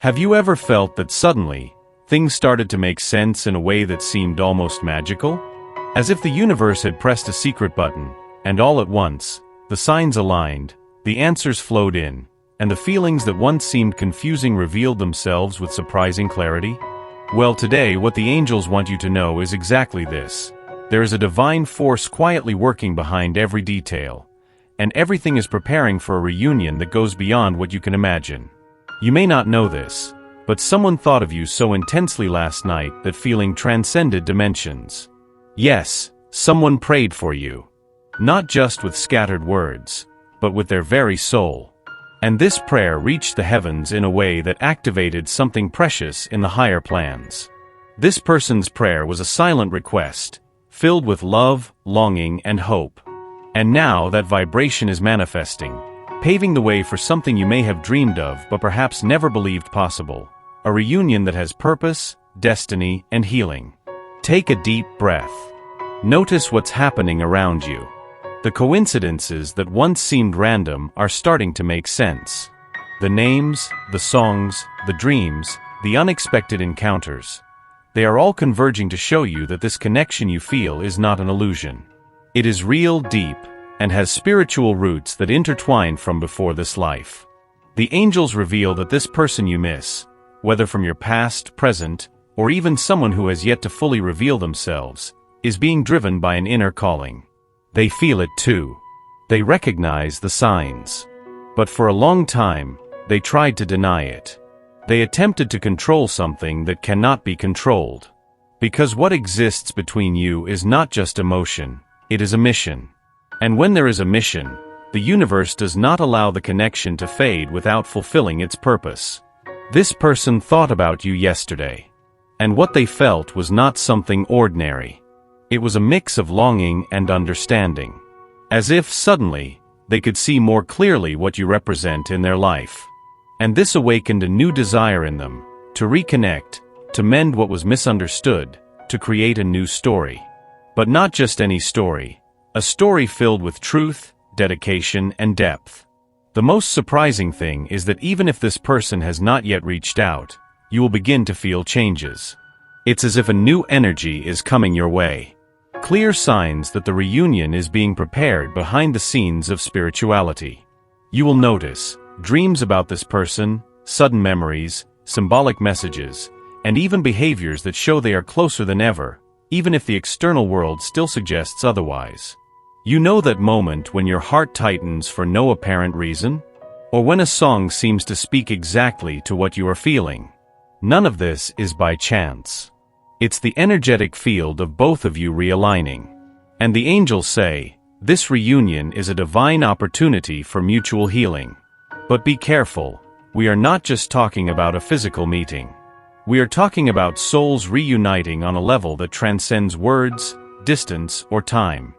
Have you ever felt that suddenly, things started to make sense in a way that seemed almost magical? As if the universe had pressed a secret button, and all at once, the signs aligned, the answers flowed in, and the feelings that once seemed confusing revealed themselves with surprising clarity? Well, today what the angels want you to know is exactly this. There is a divine force quietly working behind every detail, and everything is preparing for a reunion that goes beyond what you can imagine. You may not know this, but someone thought of you so intensely last night that feeling transcended dimensions. Yes, someone prayed for you. Not just with scattered words, but with their very soul. And this prayer reached the heavens in a way that activated something precious in the higher plans. This person's prayer was a silent request, filled with love, longing, and hope. And now that vibration is manifesting, paving the way for something you may have dreamed of but perhaps never believed possible. A reunion that has purpose, destiny, and healing. Take a deep breath. Notice what's happening around you. The coincidences that once seemed random are starting to make sense. The names, the songs, the dreams, the unexpected encounters. They are all converging to show you that this connection you feel is not an illusion. It is real, deep, and has spiritual roots that intertwine from before this life. The angels reveal that this person you miss, whether from your past, present, or even someone who has yet to fully reveal themselves, is being driven by an inner calling. They feel it too. They recognize the signs. But for a long time, they tried to deny it. They attempted to control something that cannot be controlled. Because what exists between you is not just emotion, it is a mission. And when there is a mission, the universe does not allow the connection to fade without fulfilling its purpose. This person thought about you yesterday. And what they felt was not something ordinary. It was a mix of longing and understanding. As if suddenly, they could see more clearly what you represent in their life. And this awakened a new desire in them, to reconnect, to mend what was misunderstood, to create a new story. But not just any story. A story filled with truth, dedication, and depth. The most surprising thing is that even if this person has not yet reached out, you will begin to feel changes. It's as if a new energy is coming your way. Clear signs that the reunion is being prepared behind the scenes of spirituality. You will notice dreams about this person, sudden memories, symbolic messages, and even behaviors that show they are closer than ever, even if the external world still suggests otherwise. You know that moment when your heart tightens for no apparent reason? Or when a song seems to speak exactly to what you are feeling? None of this is by chance. It's the energetic field of both of you realigning. And the angels say, this reunion is a divine opportunity for mutual healing. But be careful, we are not just talking about a physical meeting. We are talking about souls reuniting on a level that transcends words, distance, or time.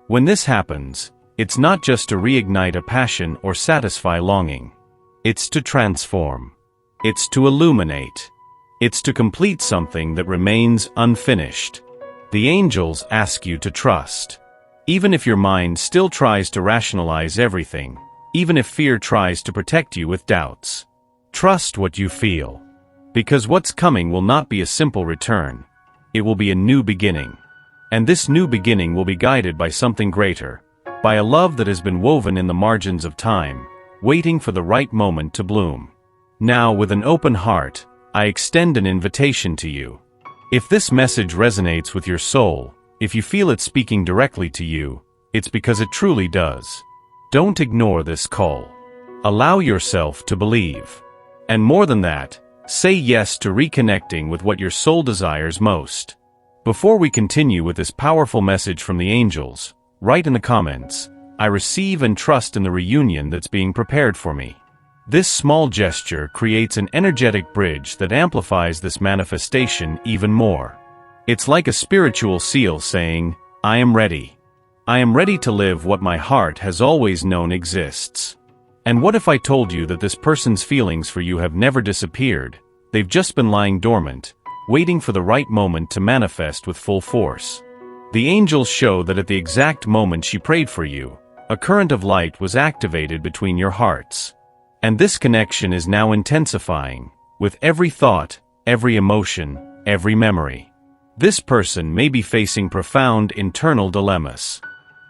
When this happens, it's not just to reignite a passion or satisfy longing. It's to transform. It's to illuminate. It's to complete something that remains unfinished. The angels ask you to trust. Even if your mind still tries to rationalize everything, even if fear tries to protect you with doubts. Trust what you feel. Because what's coming will not be a simple return. It will be a new beginning. And this new beginning will be guided by something greater, by a love that has been woven in the margins of time, waiting for the right moment to bloom. Now, with an open heart, I extend an invitation to you. If this message resonates with your soul, if you feel it speaking directly to you, it's because it truly does. Don't ignore this call. Allow yourself to believe. And more than that, say yes to reconnecting with what your soul desires most. Before we continue with this powerful message from the angels, write in the comments, I receive and trust in the reunion that's being prepared for me. This small gesture creates an energetic bridge that amplifies this manifestation even more. It's like a spiritual seal saying, I am ready. I am ready to live what my heart has always known exists. And what if I told you that this person's feelings for you have never disappeared, they've just been lying dormant, waiting for the right moment to manifest with full force? The angels show that at the exact moment she prayed for you, a current of light was activated between your hearts. And this connection is now intensifying, with every thought, every emotion, every memory. This person may be facing profound internal dilemmas.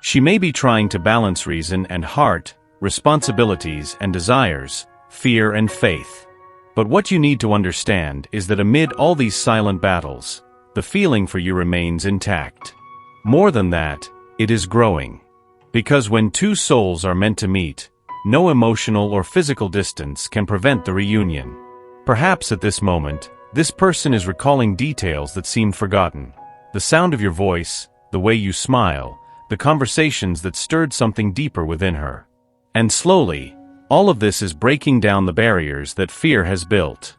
She may be trying to balance reason and heart, responsibilities and desires, fear and faith. But what you need to understand is that amid all these silent battles, the feeling for you remains intact. More than that, it is growing. Because when two souls are meant to meet, no emotional or physical distance can prevent the reunion. Perhaps at this moment, this person is recalling details that seemed forgotten. The sound of your voice, the way you smile, the conversations that stirred something deeper within her. And slowly, all of this is breaking down the barriers that fear has built.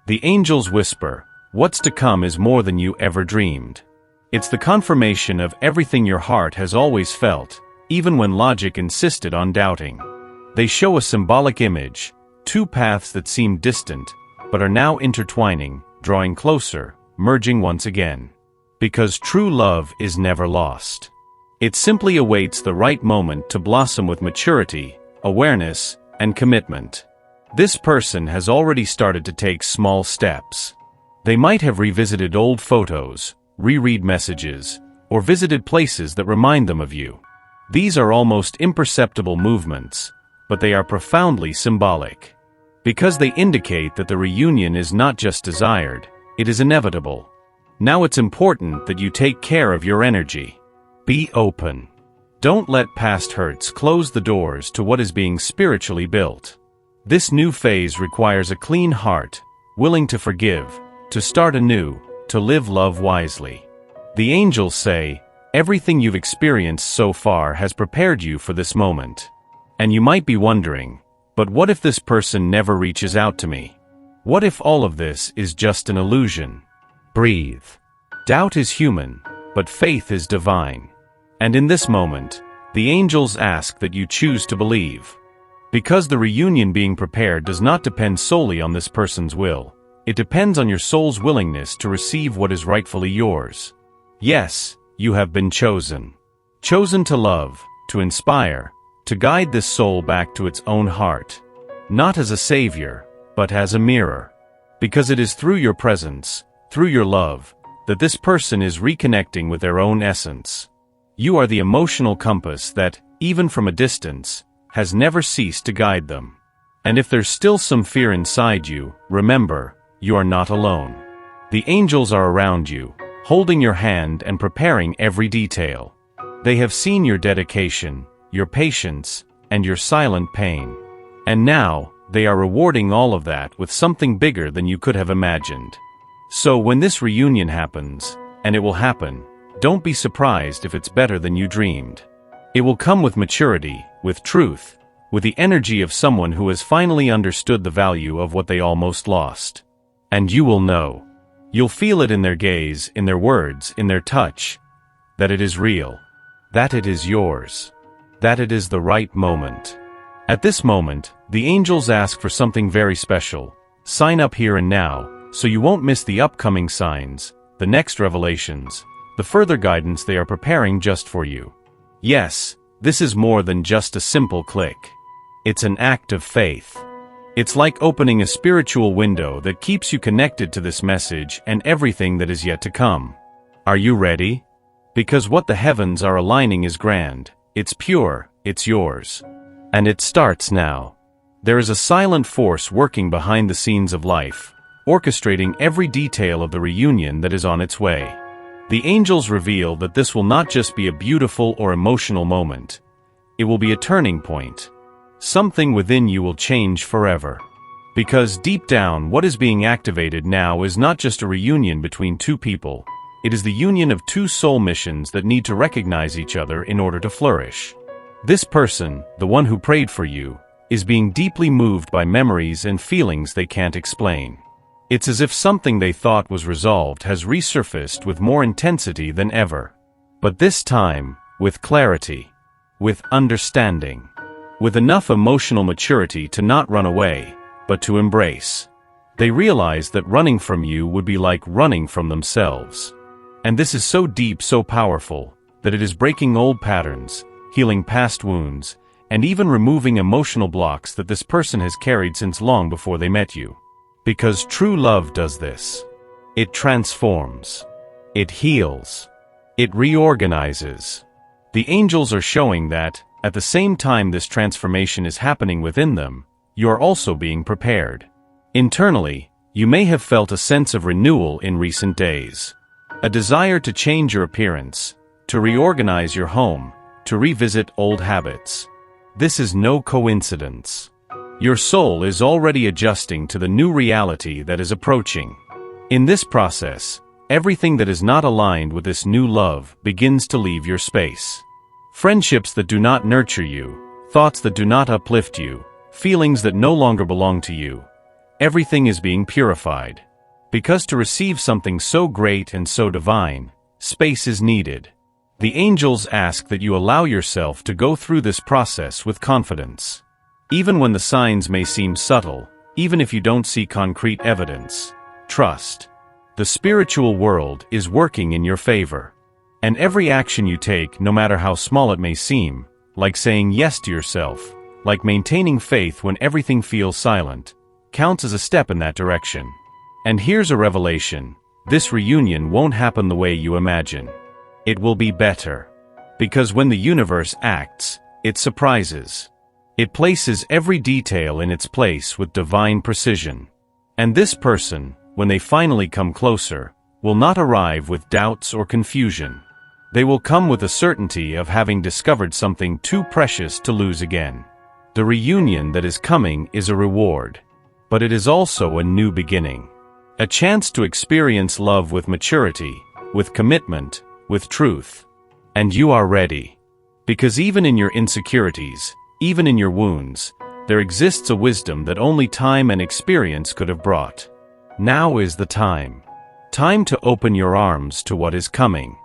The angels whisper, "What's to come is more than you ever dreamed." It's the confirmation of everything your heart has always felt, even when logic insisted on doubting. They show a symbolic image, two paths that seemed distant, but are now intertwining, drawing closer, merging once again. Because true love is never lost. It simply awaits the right moment to blossom with maturity, awareness, and commitment. This person has already started to take small steps. They might have revisited old photos, reread messages, or visited places that remind them of you. These are almost imperceptible movements, but they are profoundly symbolic. Because they indicate that the reunion is not just desired, it is inevitable. Now it's important that you take care of your energy. Be open. Don't let past hurts close the doors to what is being spiritually built. This new phase requires a clean heart, willing to forgive, to start anew, to live love wisely. The angels say, everything you've experienced so far has prepared you for this moment. And you might be wondering, but what if this person never reaches out to me? What if all of this is just an illusion? Breathe. Doubt is human, but faith is divine. And in this moment, the angels ask that you choose to believe. Because the reunion being prepared does not depend solely on this person's will. It depends on your soul's willingness to receive what is rightfully yours. Yes, you have been chosen. Chosen to love, to inspire, to guide this soul back to its own heart. Not as a savior, but as a mirror. Because it is through your presence, through your love, that this person is reconnecting with their own essence. You are the emotional compass that, even from a distance, has never ceased to guide them. And if there's still some fear inside you, remember, you are not alone. The angels are around you, holding your hand and preparing every detail. They have seen your dedication, your patience, and your silent pain. And now, they are rewarding all of that with something bigger than you could have imagined. So when this reunion happens, and it will happen, don't be surprised if it's better than you dreamed. It will come with maturity, with truth, with the energy of someone who has finally understood the value of what they almost lost. And you will know. You'll feel it in their gaze, in their words, in their touch, that it is real, that it is yours, that it is the right moment. At this moment, the angels ask for something very special. Sign up here and now, so you won't miss the upcoming signs, the next revelations, the further guidance they are preparing just for you. Yes, this is more than just a simple click. It's an act of faith. It's like opening a spiritual window that keeps you connected to this message and everything that is yet to come. Are you ready? Because what the heavens are aligning is grand, it's pure, it's yours. And it starts now. There is a silent force working behind the scenes of life, orchestrating every detail of the reunion that is on its way. The angels reveal that this will not just be a beautiful or emotional moment. It will be a turning point. Something within you will change forever. Because deep down, what is being activated now is not just a reunion between two people. It is the union of two soul missions that need to recognize each other in order to flourish. This person, the one who prayed for you, is being deeply moved by memories and feelings they can't explain. It's as if something they thought was resolved has resurfaced with more intensity than ever. But this time, with clarity, with understanding, with enough emotional maturity to not run away, but to embrace. They realize that running from you would be like running from themselves. And this is so deep, so powerful, that it is breaking old patterns, healing past wounds, and even removing emotional blocks that this person has carried since long before they met you. Because true love does this. It transforms. It heals. It reorganizes. The angels are showing that, at the same time this transformation is happening within them, you are also being prepared. Internally, you may have felt a sense of renewal in recent days. A desire to change your appearance, to reorganize your home, to revisit old habits. This is no coincidence. Your soul is already adjusting to the new reality that is approaching. In this process, everything that is not aligned with this new love begins to leave your space. Friendships that do not nurture you, thoughts that do not uplift you, feelings that no longer belong to you. Everything is being purified. Because to receive something so great and so divine, space is needed. The angels ask that you allow yourself to go through this process with confidence. Even when the signs may seem subtle, even if you don't see concrete evidence, trust. The spiritual world is working in your favor. And every action you take, no matter how small it may seem, like saying yes to yourself, like maintaining faith when everything feels silent, counts as a step in that direction. And here's a revelation: this reunion won't happen the way you imagine. It will be better. Because when the universe acts, it surprises. It places every detail in its place with divine precision. And this person, when they finally come closer, will not arrive with doubts or confusion. They will come with the certainty of having discovered something too precious to lose again. The reunion that is coming is a reward. But it is also a new beginning. A chance to experience love with maturity, with commitment, with truth. And you are ready. Because even in your insecurities, even in your wounds, there exists a wisdom that only time and experience could have brought. Now is the time. Time to open your arms to what is coming.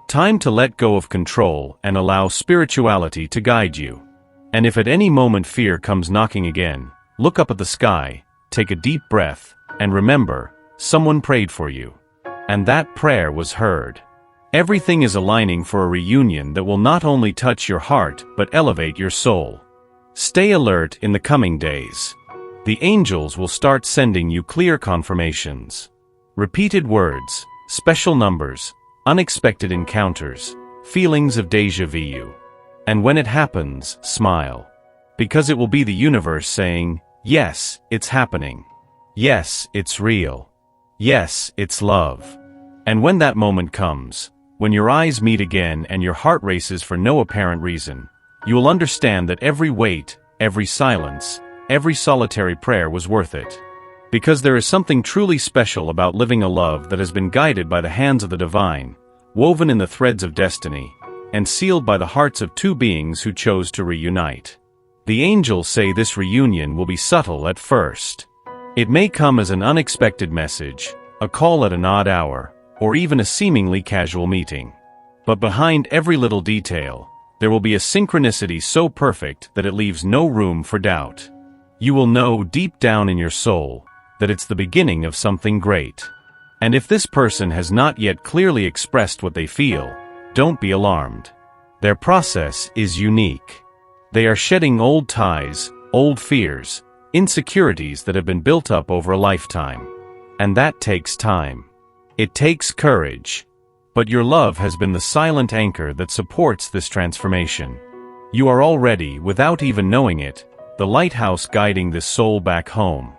Time to let go of control and allow spirituality to guide you. And if at any moment fear comes knocking again, look up at the sky, take a deep breath, and remember, someone prayed for you. And that prayer was heard. Everything is aligning for a reunion that will not only touch your heart but elevate your soul. Stay alert in the coming days. The angels will start sending you clear confirmations. Repeated words, special numbers, unexpected encounters, feelings of déjà vu. And when it happens, smile. Because it will be the universe saying, yes, it's happening. Yes, it's real. Yes, it's love. And when that moment comes, when your eyes meet again and your heart races for no apparent reason, you will understand that every wait, every silence, every solitary prayer was worth it. Because there is something truly special about living a love that has been guided by the hands of the divine, woven in the threads of destiny, and sealed by the hearts of two beings who chose to reunite. The angels say this reunion will be subtle at first. It may come as an unexpected message, a call at an odd hour, or even a seemingly casual meeting. But behind every little detail, there will be a synchronicity so perfect that it leaves no room for doubt. You will know deep down in your soul that it's the beginning of something great. And if this person has not yet clearly expressed what they feel, don't be alarmed. Their process is unique. They are shedding old ties, old fears, insecurities that have been built up over a lifetime. And that takes time. It takes courage. But your love has been the silent anchor that supports this transformation. You are already, without even knowing it, the lighthouse guiding this soul back home.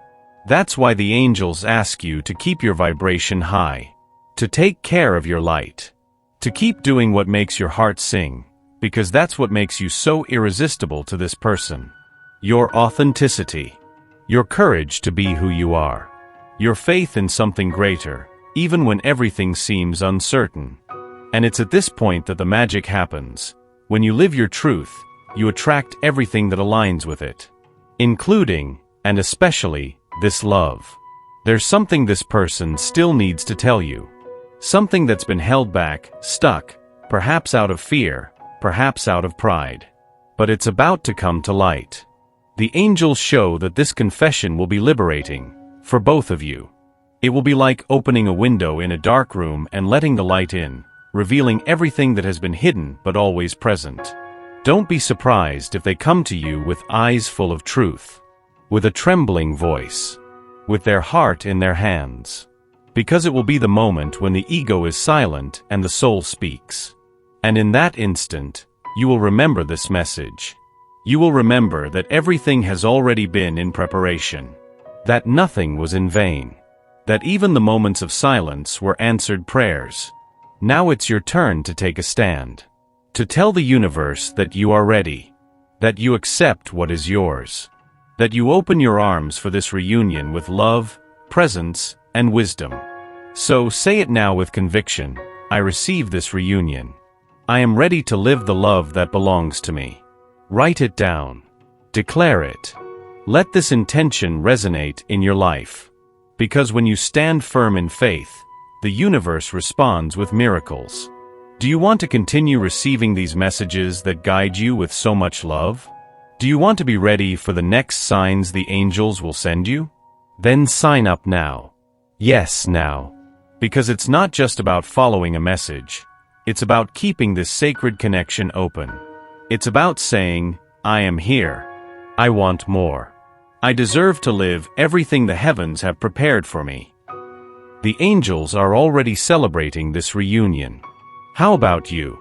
That's why the angels ask you to keep your vibration high, to take care of your light, to keep doing what makes your heart sing, because that's what makes you so irresistible to this person. Your authenticity, your courage to be who you are, your faith in something greater, even when everything seems uncertain. And it's at this point that the magic happens. When you live your truth, you attract everything that aligns with it, including, and especially, this love. There's something this person still needs to tell you. Something that's been held back, stuck, perhaps out of fear, perhaps out of pride. But it's about to come to light. The angels show that this confession will be liberating, for both of you. It will be like opening a window in a dark room and letting the light in, revealing everything that has been hidden but always present. Don't be surprised if they come to you with eyes full of truth, with a trembling voice, with their heart in their hands. Because it will be the moment when the ego is silent and the soul speaks. And in that instant, you will remember this message. You will remember that everything has already been in preparation. That nothing was in vain. That even the moments of silence were answered prayers. Now it's your turn to take a stand. To tell the universe that you are ready. That you accept what is yours. That you open your arms for this reunion with love, presence, and wisdom. So say it now with conviction. I receive this reunion. I am ready to live the love that belongs to me. Write it down. Declare it. Let this intention resonate in your life. Because when you stand firm in faith, the universe responds with miracles. Do you want to continue receiving these messages that guide you with so much love? Do you want to be ready for the next signs the angels will send you? Then sign up now. Yes, now. Because it's not just about following a message. It's about keeping this sacred connection open. It's about saying, I am here. I want more. I deserve to live everything the heavens have prepared for me. The angels are already celebrating this reunion. How about you?